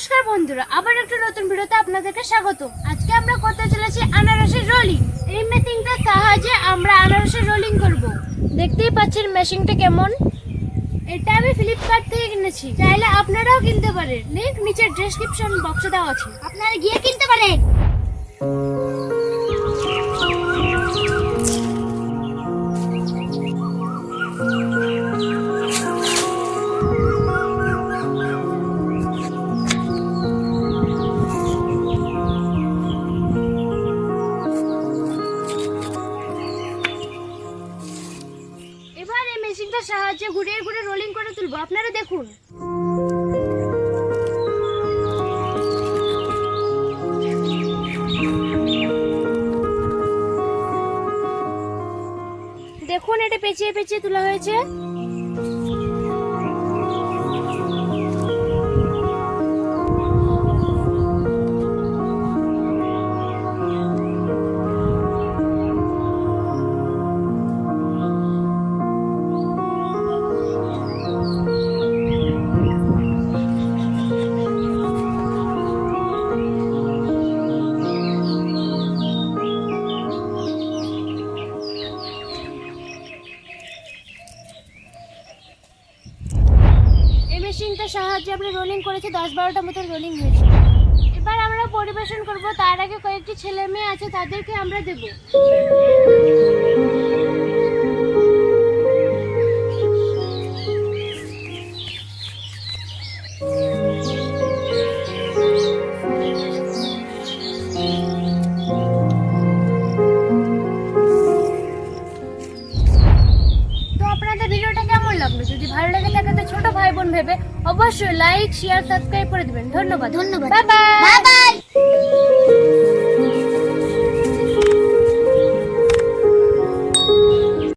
নমস্কার বন্ধুরা, আবার একটা নতুন ভিডিওতে আপনাদেরকে স্বাগত। আজকে আমরা করতে চলেছি আনারসের রোলিং। এই মেশিনটার সাহায্যে আমরা আনারসের রোলিং করব। দেখতেই পাচ্ছেন মেশিনটা কেমন। এটা আমি ফ্লিপকার্ট থেকে কিনেছি, চাইলে আপনারাও কিনতে পারেন। লিংক নিচে ডেসক্রিপশন বক্সে দেওয়া আছে, আপনারা গিয়ে কিনতে পারেন। এবার এই মেশিনটার সাহায্যে ঘুরিয়ে ঘুরিয়ে রোলিং করে তুলবো, আপনারা দেখুন। দেখুন, এটা পেঁচিয়ে পেঁচিয়ে তোলা হয়েছে। মেশিনটার সাহায্যে আমরা রোলিং করেছি, 10-12টা মতো রোলিং হয়েছে। এবার আমরা পরিবেশন করব, তার আগে কয়েকটি ছেলে মেয়ে আছে, তাদেরকে আমরা দেব। ভিডিওটা কেমন লাগলো? যদি ভালো লাগে থাকে তো ছোট ভাই বোন ভেবে অবশ্যই লাইক, শেয়ার, সাবস্ক্রাইব করে দিবেন। ধন্যবাদ। ধন্যবাদ। Bye bye.